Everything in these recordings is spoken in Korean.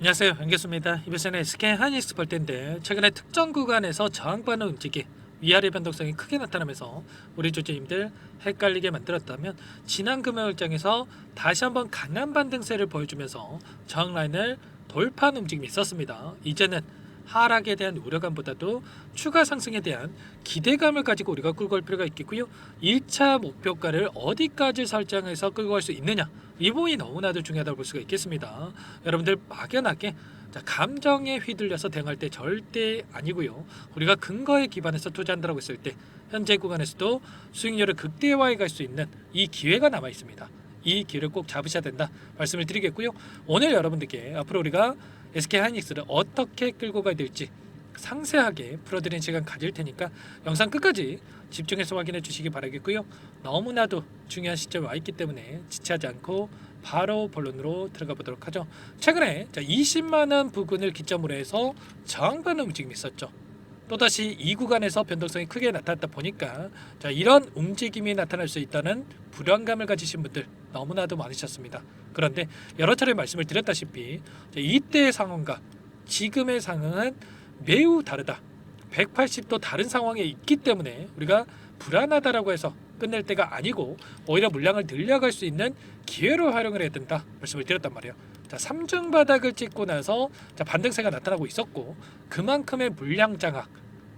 안녕하세요, 안겠습니다. 이번 시간에 SK 하이닉스 볼 텐데 최근에 특정 구간에서 저항받는 움직임 위아래 변동성이 크게 나타나면서 우리 주주님들 헷갈리게 만들었다면 지난 금요일장에서 다시 한번 강한 반등세를 보여주면서 저항 라인을 돌파하는 움직임이 있었습니다. 이제는 하락에 대한 우려감보다도 추가 상승에 대한 기대감을 가지고 우리가 끌고 갈 필요가 있겠고요. 1차 목표가를 어디까지 설정해서 끌고 갈 수 있느냐, 이 부분이 너무나도 중요하다고 볼 수가 있겠습니다. 여러분들 막연하게 감정에 휘둘려서 대응할 때 절대 아니고요. 우리가 근거에 기반해서 투자한다고 했을 때 현재 구간에서도 수익률을 극대화해 갈 수 있는 이 기회가 남아 있습니다. 이 기회를 꼭 잡으셔야 된다 말씀을 드리겠고요. 오늘 여러분들께 앞으로 우리가 SK 하이닉스를 어떻게 끌고 가야 될지 상세하게 풀어드리는 시간 가질 테니까 영상 끝까지 집중해서 확인해 주시기 바라겠고요. 너무나도 중요한 시점에 와 있기 때문에 지체하지 않고 바로 본론으로 들어가 보도록 하죠. 최근에 20만 원 부근을 기점으로 해서 저항받는 움직임이 있었죠. 또다시 이 구간에서 변동성이 크게 나타났다 보니까 이런 움직임이 나타날 수 있다는 불안감을 가지신 분들 너무나도 많으셨습니다. 그런데 여러 차례 말씀을 드렸다시피 이때의 상황과 지금의 상황은 매우 다르다. 180도 다른 상황에 있기 때문에 우리가 불안하다라고 해서 끝낼 때가 아니고 오히려 물량을 늘려갈 수 있는 기회로 활용을 해야 된다 말씀을 드렸단 말이에요. 3중 바닥을 찍고 나서 반등세가 나타나고 있었고 그만큼의 물량 장악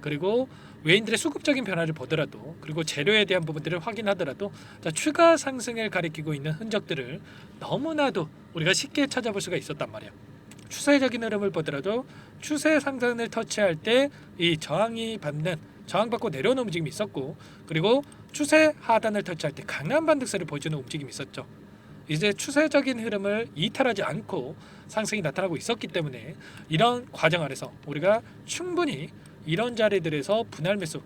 그리고 외인들의 수급적인 변화를 보더라도 그리고 재료에 대한 부분들을 확인하더라도 추가 상승을 가리키고 있는 흔적들을 너무나도 우리가 쉽게 찾아볼 수가 있었단 말이에요. 추세적인 흐름을 보더라도 추세 상단을 터치할 때 이 저항받고 내려오는 움직임이 있었고 그리고 추세 하단을 터치할 때 강한 반등세를 보여주는 움직임이 있었죠. 이제 추세적인 흐름을 이탈하지 않고 상승이 나타나고 있었기 때문에 이런 과정 아래서 우리가 충분히 이런 자리들에서 분할 매수,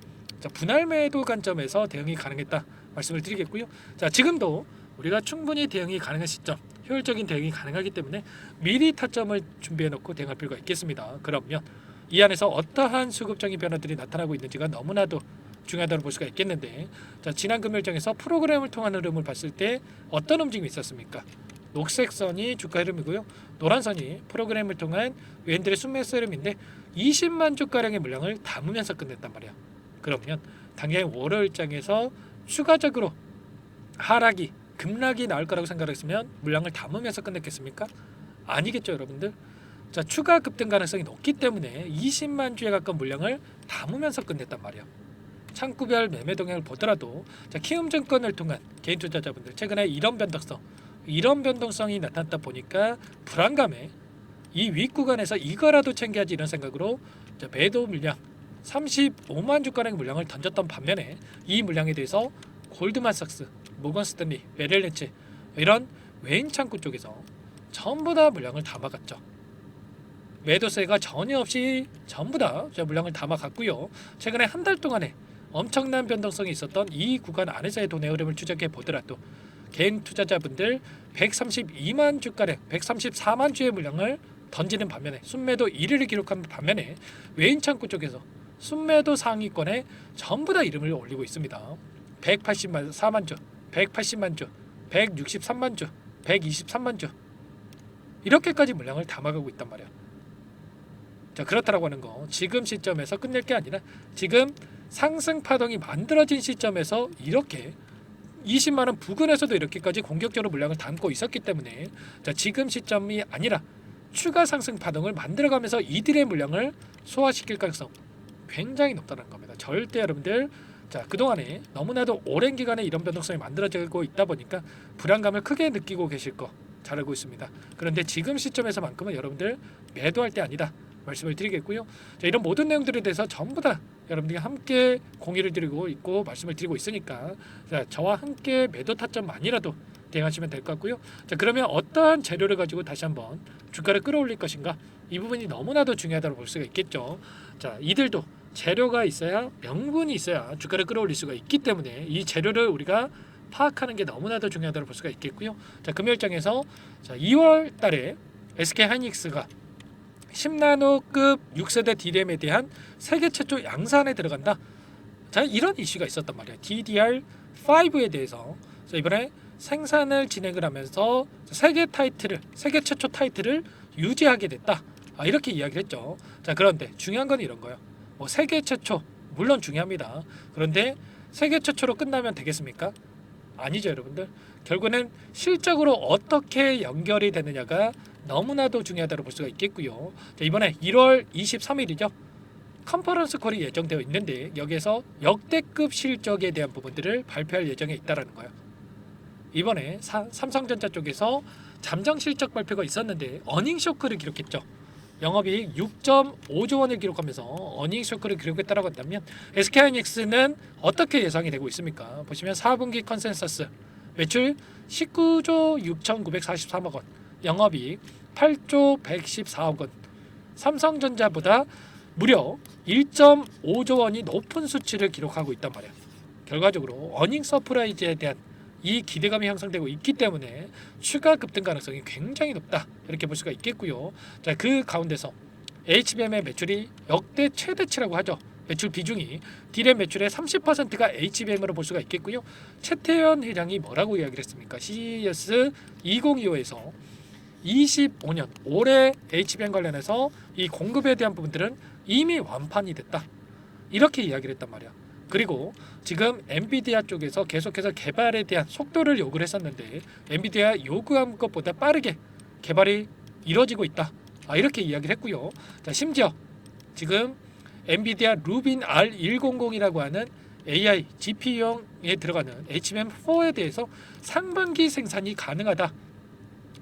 분할 매도 관점에서 대응이 가능했다 말씀을 드리겠고요. 지금도 우리가 충분히 대응이 가능한 시점, 효율적인 대응이 가능하기 때문에 미리 타점을 준비해 놓고 대응할 필요가 있겠습니다. 그러면 이 안에서 어떠한 수급적인 변화들이 나타나고 있는지가 너무나도 중요하다고 볼 수가 있겠는데, 지난 금요일장에서 프로그램을 통한 흐름을 봤을 때 어떤 움직임이 있었습니까? 녹색 선이 주가 흐름이고요. 노란 선이 프로그램을 통한 외인들의 순매수 흐름인데 20만 주가량의 물량을 담으면서 끝냈단 말이야. 그러면 당연히 월요일장에서 추가적으로 하락이 급락이 나올 거라고 생각했으면 물량을 담으면서 끝냈겠습니까? 아니겠죠, 여러분들. 추가 급등 가능성이 높기 때문에 20만 주에 가까운 물량을 담으면서 끝냈단 말이야. 창구별 매매 동향을 보더라도 키움증권을 통한 개인 투자자분들 최근에 이런 변동성이 나타났다 보니까 불안감에 이 윗구간에서 이거라도 챙겨야지 이런 생각으로 매도 물량 35만 주가량의 물량을 던졌던 반면에 이 물량에 대해서 골드만삭스, 모건스탠리, 메릴린치 이런 외인 창구 쪽에서 전부 다 물량을 담아갔죠. 매도세가 전혀 없이 전부 다 물량을 담아갔고요. 최근에 한 달 동안에 엄청난 변동성이 있었던 이 구간 안에서의 돈의 흐름을 추적해 보더라도 개인 투자자분들 132만 주가량, 134만 주의 물량을 던지는 반면에 순매도 1위를 기록한 반면에 외인 창구 쪽에서 순매도 상위권에 전부 다 이름을 올리고 있습니다. 184만 주, 180만 주, 163만 주, 123만 주 이렇게까지 물량을 담아가고 있단 말이야. 그렇다라고 하는 거 지금 시점에서 끝낼 게 아니라 지금 상승 파동이 만들어진 시점에서 이렇게 20만 원 부근에서도 이렇게까지 공격적으로 물량을 담고 있었기 때문에 지금 시점이 아니라 추가 상승 파동을 만들어가면서 이들의 물량을 소화시킬 가능성 굉장히 높다는 겁니다. 절대 여러분들 그동안에 너무나도 오랜 기간에 이런 변동성이 만들어지고 있다 보니까 불안감을 크게 느끼고 계실 거 잘 알고 있습니다. 그런데 지금 시점에서만큼은 여러분들 매도할 때 아니다 말씀을 드리겠고요. 이런 모든 내용들에 대해서 전부 다 여러분들이 함께 공유를 드리고 있고 말씀을 드리고 있으니까 저와 함께 매도 타점만이라도 대응하시면 될 것 같고요. 그러면 어떠한 재료를 가지고 다시 한번 주가를 끌어올릴 것인가, 이 부분이 너무나도 중요하다고 볼 수가 있겠죠. 이들도 재료가 있어야, 명분이 있어야 주가를 끌어올릴 수가 있기 때문에 이 재료를 우리가 파악하는 게 너무나도 중요하다고 볼 수가 있겠고요. 금요일장에서 2월 달에 SK 하이닉스가 10나노급 6세대 DRAM에 대한 세계 최초 양산에 들어간다. 이런 이슈가 있었단 말이에요. DDR5에 대해서 이번에 생산을 진행을 하면서 세계 최초 타이틀을 유지하게 됐다. 이렇게 이야기를 했죠. 자, 그런데 중요한 건 이런 거예요. 뭐 세계 최초 물론 중요합니다. 그런데 세계 최초로 끝나면 되겠습니까? 아니죠, 여러분들. 결국에는 실적으로 어떻게 연결이 되느냐가 너무나도 중요하다고 볼 수가 있겠고요. 자, 이번에 1월 23일이죠. 컨퍼런스 콜이 예정되어 있는데 여기에서 역대급 실적에 대한 부분들을 발표할 예정에 있다라는 거예요. 이번에 삼성전자 쪽에서 잠정 실적 발표가 있었는데 어닝 쇼크를 기록했죠. 영업이익 6.5조 원을 기록하면서 어닝 쇼크를 기록했다라고 한다면 SK하이닉스는 어떻게 예상이 되고 있습니까? 보시면 4분기 컨센서스 매출 19조 6,943억 원, 영업이익 8조 114억 원, 삼성전자보다 무려 1.5조 원이 높은 수치를 기록하고 있단 말이야. 결과적으로 어닝 서프라이즈에 대한 이 기대감이 형성되고 있기 때문에 추가 급등 가능성이 굉장히 높다 이렇게 볼 수가 있겠고요. 자, 그 가운데서 HBM의 매출이 역대 최대치라고 하죠. 매출 비중이 D램 매출의 30%가 HBM으로 볼 수가 있겠고요. 최태현 회장이 뭐라고 이야기를 했습니까? CES 2025에서 25년 올해 HBM 관련해서 이 공급에 대한 부분들은 이미 완판이 됐다 이렇게 이야기를 했단 말이야. 그리고 지금 엔비디아 쪽에서 계속해서 개발에 대한 속도를 요구를 했었는데 엔비디아 요구한 것보다 빠르게 개발이 이루어지고 있다 이렇게 이야기를 했고요. 자, 심지어 지금 엔비디아 루빈 R100이라고 하는 AI GPU용에 들어가는 HBM4에 대해서 상반기 생산이 가능하다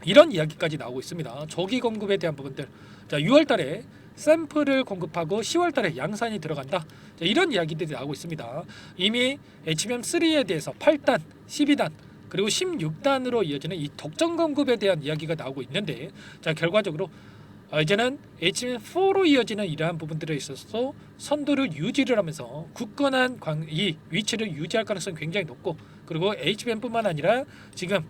이런 이야기까지 나오고 있습니다. 조기 공급에 대한 부분들. 자, 6월 달에 샘플을 공급하고 10월 달에 양산이 들어간다. 자, 이런 이야기들이 나오고 있습니다. 이미 HBM3에 대해서 8단, 12단, 그리고 16단으로 이어지는 이 독점 공급에 대한 이야기가 나오고 있는데 자, 결과적으로 이제는 HBM4로 이어지는 이러한 부분들에 있어서 선두를 유지를 하면서 굳건한 이 위치를 유지할 가능성이 굉장히 높고 그리고 HBM뿐만 아니라 지금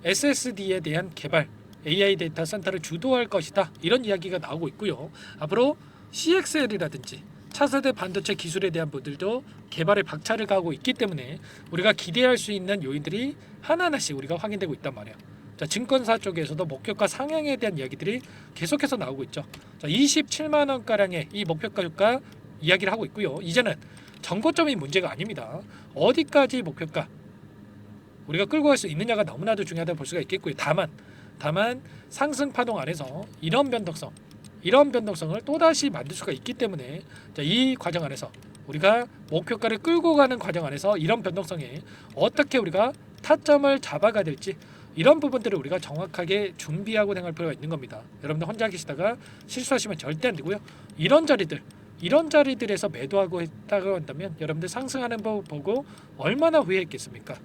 SSD에 대한 개발, AI 데이터 센터를 주도할 것이다 이런 이야기가 나오고 있고요. 앞으로 CXL이라든지 차세대 반도체 기술에 대한 부분들도 개발에 박차를 가하고 있기 때문에 우리가 기대할 수 있는 요인들이 하나하나씩 우리가 확인되고 있단 말이에요. 자, 증권사 쪽에서도 목표가 상향에 대한 이야기들이 계속해서 나오고 있죠. 자, 27만 원 가량의 이 목표가 주가 이야기를 하고 있고요. 이제는 정고점이 문제가 아닙니다. 어디까지 목표가 우리가 끌고 갈 수 있느냐가 너무나도 중요하다고 볼 수가 있겠고요. 다만 상승 파동 안에서 이런 변동성을 또다시 만들 수가 있기 때문에 자, 이 과정 안에서 우리가 목표가를 끌고 가는 과정 안에서 이런 변동성에 어떻게 우리가 타점을 잡아가야 될지 이런 부분들을 우리가 정확하게 준비하고 행할 필요가 있는 겁니다. 여러분들 혼자 계시다가 실수하시면 절대 안 되고요. 이런 자리들에서 매도하고 했다고 한다면 여러분들 상승하는 법 보고 얼마나 후회했겠습니까?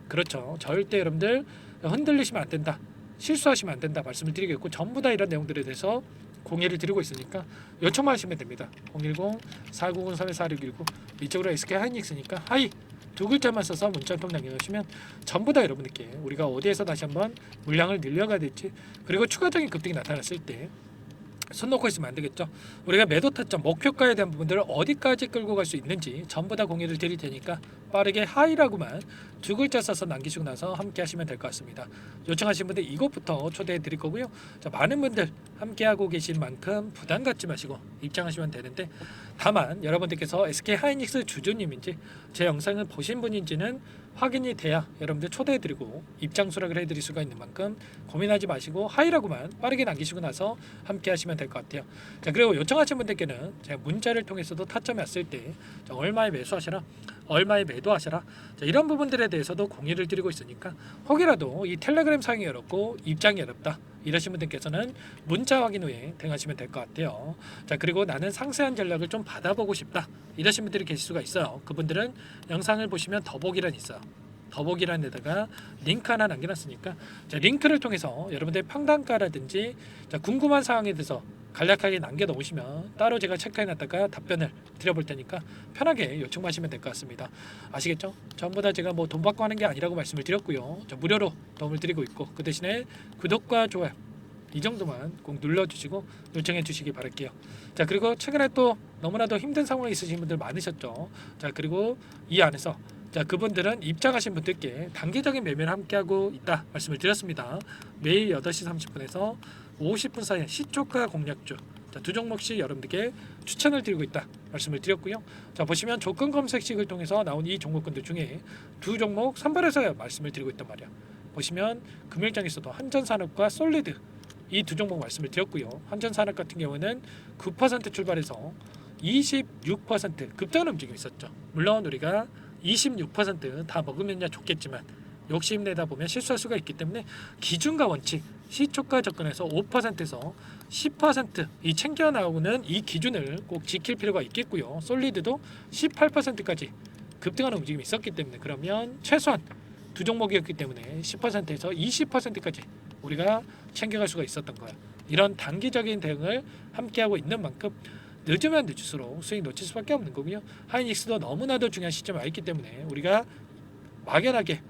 그렇죠. 절대 여러분들 흔들리시면 안 된다. 실수하시면 안 된다 말씀을 드리겠고 전부 다 이런 내용들에 대해서 공유를 드리고 있으니까 요청만 하시면 됩니다. 010-490-314-4619 이쪽으로 SK하이닉스니까 하이 두 글자만 써서 문자 통 남겨주시면 전부 다 여러분들께 우리가 어디에서 다시 한번 물량을 늘려가야 될지 그리고 추가적인 급등이 나타났을 때 손 놓고 있으면 안 되겠죠. 우리가 매도 타점, 목표가에 대한 부분들을 어디까지 끌고 갈 수 있는지 전부 다 공유를 드릴 테니까 빠르게 하이라고만 두 글자 써서 남기시고 나서 함께 하시면 될 것 같습니다. 요청하신 분들 이것부터 초대해 드릴 거고요. 자, 많은 분들 함께 하고 계신 만큼 부담 갖지 마시고 입장하시면 되는데 다만 여러분들께서 SK하이닉스 주주님인지 제 영상을 보신 분인지는 확인이 돼야 여러분들 초대해 드리고 입장 수락을 해 드릴 수가 있는 만큼 고민하지 마시고 하이라고만 빠르게 남기시고 나서 함께 하시면 될 것 같아요. 자, 그리고 요청하신 분들께는 제가 문자를 통해서도 타점이 왔을 때 얼마에 매수하셔라, 얼마에 매도하셔라, 자, 이런 부분들에 대해서도 공유를 드리고 있으니까 혹이라도 이 텔레그램 사용이 어렵고 입장이 어렵다 이러신 분들께서는 문자 확인 후에 대응하시면 될 것 같아요. 자, 그리고 나는 상세한 전략을 좀 받아보고 싶다 이러신 분들이 계실 수가 있어요. 그분들은 영상을 보시면 더보기란 있어요. 더보기란 데다가 링크 하나 남겨놨으니까 자, 링크를 통해서 여러분들 평단가라든지 자, 궁금한 사항에 대해서 간략하게 남겨놓으시면 따로 제가 체크해놨다가 답변을 드려볼 테니까 편하게 요청하시면 될 것 같습니다. 아시겠죠? 전부 다 제가 뭐 돈 받고 하는 게 아니라고 말씀을 드렸고요. 무료로 도움을 드리고 있고 그 대신에 구독과 좋아요 이 정도만 꼭 눌러주시고 요청해 주시기 바랄게요. 자, 그리고 최근에 또 너무나도 힘든 상황에 있으신 분들 많으셨죠. 자, 그리고 이 안에서 자, 그분들은 입장하신 분들께 단기적인 매매를 함께하고 있다 말씀을 드렸습니다. 매일 8시 30분에서 50분 사이에 시초가 공략주 두 종목씩 여러분들께 추천을 드리고 있다 말씀을 드렸고요. 자 보시면 조건 검색식을 통해서 나온 이 종목군들 중에 두 종목 선발해서 말씀을 드리고 있단 말이야. 보시면 금일장에서도 한전산업과 솔리드 이 두 종목 말씀을 드렸고요. 한전산업 같은 경우는 9% 출발해서 26% 급등한 움직임이 있었죠. 물론 우리가 26%다 먹으면야 좋겠지만 욕심내다 보면 실수할 수가 있기 때문에 기준과 원칙 시초가 접근해서 5%에서 10%이 챙겨 나오는 이 기준을 꼭 지킬 필요가 있겠고요. 솔리드도 18%까지 급등하는 움직임이 있었기 때문에 그러면 최소한 두 종목이었기 때문에 10%에서 20%까지 우리가 챙겨갈 수가 있었던 거야. 이런 단기적인 대응을 함께하고 있는 만큼 늦으면 늦을수록 수익 놓칠 수밖에 없는 거고요. 하이닉스도 너무나도 중요한 시점에 와 있기 때문에 우리가 막연하게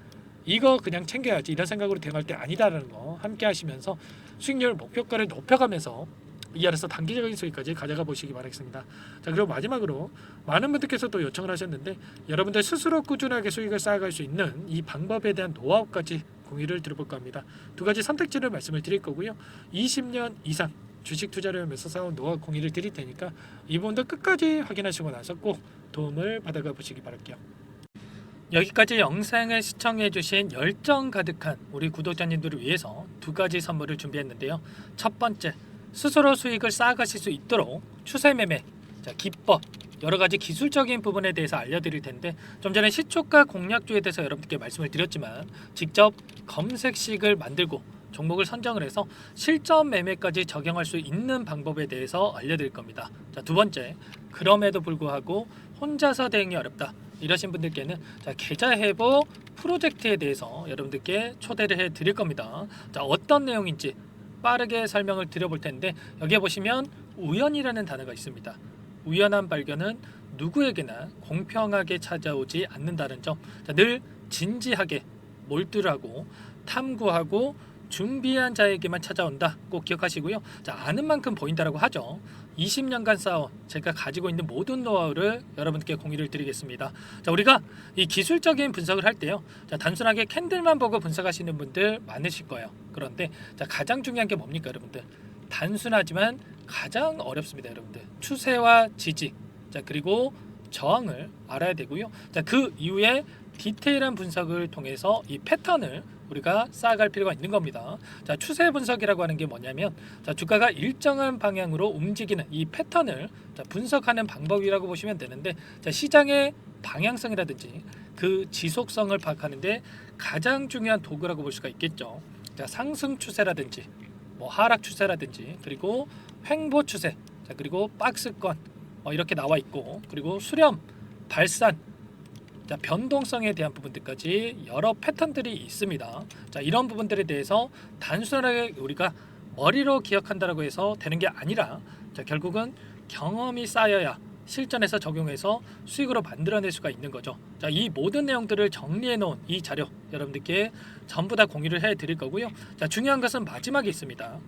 이거 그냥 챙겨야지 이런 생각으로 대응할 때 아니다라는 거 함께 하시면서 수익률 목표가를 높여가면서 이 안에서 단기적인 수익까지 가져가 보시기 바라겠습니다. 자 그리고 마지막으로 많은 분들께서 또 요청을 하셨는데 여러분들 스스로 꾸준하게 수익을 쌓아갈 수 있는 이 방법에 대한 노하우까지 공유를 드려볼까 합니다. 두 가지 선택지를 말씀을 드릴 거고요. 20년 이상 주식 투자를 하면서 쌓아온 노하우 공유를 드릴 테니까 이 부분도 끝까지 확인하시고 나서 꼭 도움을 받아가 보시기 바랄게요. 여기까지 영상을 시청해주신 열정 가득한 우리 구독자님들을 위해서 두 가지 선물을 준비했는데요. 첫 번째, 스스로 수익을 쌓아가실 수 있도록 추세 매매, 기법, 여러 가지 기술적인 부분에 대해서 알려드릴 텐데 좀 전에 시초가 공략주에 대해서 여러분들께 말씀을 드렸지만 직접 검색식을 만들고 종목을 선정을 해서 실전 매매까지 적용할 수 있는 방법에 대해서 알려드릴 겁니다. 자, 두 번째, 그럼에도 불구하고 혼자서 대응이 어렵다 이러신 분들께는 계좌 회복 프로젝트에 대해서 여러분들께 초대를 해 드릴 겁니다. 자, 어떤 내용인지 빠르게 설명을 드려볼 텐데 여기에 보시면 우연이라는 단어가 있습니다. 우연한 발견은 누구에게나 공평하게 찾아오지 않는다는 점, 늘 진지하게 몰두를 하고 탐구하고 준비한 자에게만 찾아온다 꼭 기억하시고요. 자, 아는 만큼 보인다라고 하죠. 20년간 쌓아온 제가 가지고 있는 모든 노하우를 여러분께 공유를 드리겠습니다. 자, 우리가 이 기술적인 분석을 할 때요, 자, 단순하게 캔들만 보고 분석하시는 분들 많으실 거예요. 그런데 자, 가장 중요한 게 뭡니까 여러분들? 단순하지만 가장 어렵습니다 여러분들. 추세와 지지, 자, 그리고 저항을 알아야 되고요. 자, 그 이후에 디테일한 분석을 통해서 이 패턴을 우리가 쌓아갈 필요가 있는 겁니다. 자, 추세 분석이라고 하는 게 뭐냐면 자, 주가가 일정한 방향으로 움직이는 이 패턴을 분석하는 방법이라고 보시면 되는데 자, 시장의 방향성이라든지 그 지속성을 파악하는데 가장 중요한 도구라고 볼 수가 있겠죠. 자, 상승 추세라든지 하락 추세라든지 그리고 횡보 추세, 자, 그리고 박스권 이렇게 나와 있고 그리고 수렴, 발산, 자, 변동성에 대한 부분들까지 여러 패턴들이 있습니다. 자, 이런 부분들에 대해서 단순하게 우리가 머리로 기억한다라고 해서 되는 게 아니라 자, 결국은 경험이 쌓여야 실전에서 적용해서 수익으로 만들어낼 수가 있는 거죠. 자, 이 모든 내용들을 정리해 놓은 이 자료 여러분들께 전부 다 공유를 해 드릴 거고요. 자, 중요한 것은 마지막에 있습니다.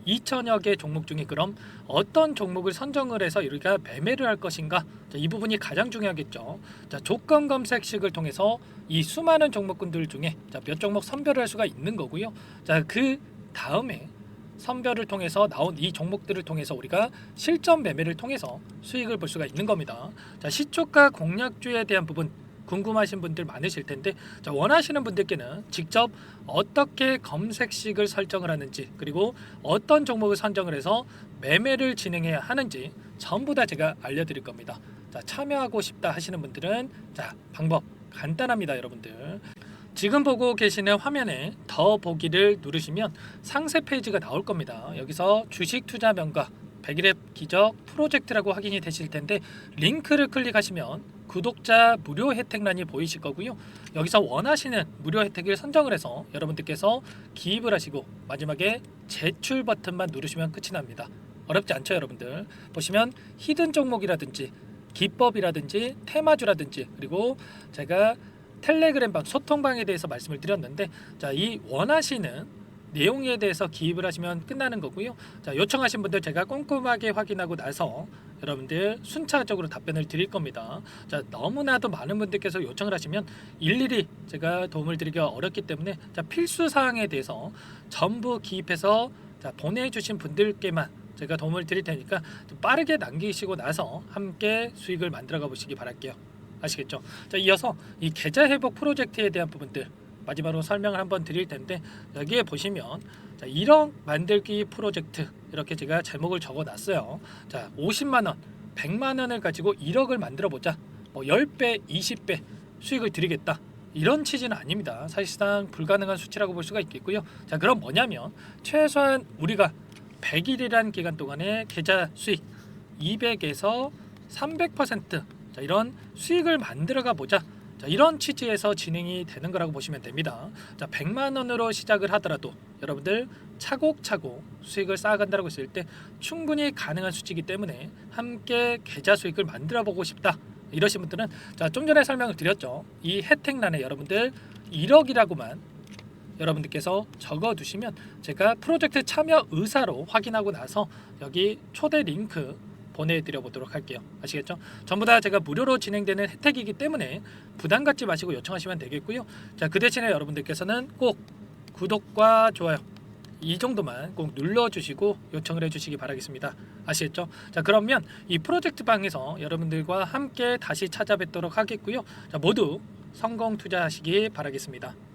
2천여 개 종목 중에 그럼 어떤 종목을 선정을 해서 우리가 매매를 할 것인가? 자, 이 부분이 가장 중요하겠죠. 자, 조건 검색식을 통해서 이 수많은 종목군들 중에 몇 종목 선별을 할 수가 있는 거고요. 자, 그 다음에 선별을 통해서 나온 이 종목들을 통해서 우리가 실전 매매를 통해서 수익을 볼 수가 있는 겁니다. 자, 시초가 공략주에 대한 부분 궁금하신 분들 많으실 텐데 자, 원하시는 분들께는 직접 어떻게 검색식을 설정을 하는지 그리고 어떤 종목을 선정을 해서 매매를 진행해야 하는지 전부 다 제가 알려드릴 겁니다. 자, 참여하고 싶다 하시는 분들은 자, 방법 간단합니다 여러분들. 지금 보고 계시는 화면에 더 보기를 누르시면 상세 페이지가 나올 겁니다. 여기서 주식 투자 명가 100일의 기적 프로젝트라고 확인이 되실 텐데 링크를 클릭하시면 구독자 무료 혜택란이 보이실 거고요. 여기서 원하시는 무료 혜택을 선정을 해서 여러분들께서 기입을 하시고 마지막에 제출 버튼만 누르시면 끝이 납니다. 어렵지 않죠 여러분들. 보시면 히든 종목이라든지 기법이라든지 테마주라든지 그리고 제가 텔레그램방 소통방에 대해서 말씀을 드렸는데 자, 이 원하시는 내용에 대해서 기입을 하시면 끝나는 거고요. 자, 요청하신 분들 제가 꼼꼼하게 확인하고 나서 여러분들 순차적으로 답변을 드릴 겁니다. 자, 너무나도 많은 분들께서 요청을 하시면 일일이 제가 도움을 드리기가 어렵기 때문에 자, 필수 사항에 대해서 전부 기입해서 자, 보내주신 분들께만 제가 도움을 드릴 테니까 좀 빠르게 남기시고 나서 함께 수익을 만들어가 보시기 바랄게요. 아시겠죠? 자, 이어서 이 계좌 회복 프로젝트에 대한 부분들 마지막으로 설명을 한번 드릴 텐데, 여기에 보시면 자, 1억 만들기 프로젝트 이렇게 제가 제목을 적어 놨어요. 자, 50만 원, 100만 원을 가지고 1억을 만들어 보자. 뭐 10배, 20배 수익을 드리겠다. 이런 취지는 아닙니다. 사실상 불가능한 수치라고 볼 수가 있겠고요. 자, 그럼 뭐냐면 최소한 우리가 100일이란 기간 동안에 계좌 수익 200에서 300% 자, 이런 수익을 만들어가 보자. 자, 이런 취지에서 진행이 되는 거라고 보시면 됩니다. 자, 100만 원으로 시작을 하더라도 여러분들 차곡차곡 수익을 쌓아간다고 했을 때 충분히 가능한 수치이기 때문에 함께 계좌 수익을 만들어 보고 싶다. 이러신 분들은 자, 좀 전에 설명을 드렸죠. 이 혜택란에 여러분들 1억이라고만 여러분들께서 적어 두시면 제가 프로젝트 참여 의사로 확인하고 나서 여기 초대 링크 보내드려 보도록 할게요. 아시겠죠? 전부 다 제가 무료로 진행되는 혜택이기 때문에 부담 갖지 마시고 요청하시면 되겠고요. 자, 그 대신에 여러분들께서는 꼭 구독과 좋아요 이 정도만 꼭 눌러주시고 요청을 해주시기 바라겠습니다. 아시겠죠? 자, 그러면 이 프로젝트 방에서 여러분들과 함께 다시 찾아뵙도록 하겠고요. 자, 모두 성공 투자하시기 바라겠습니다.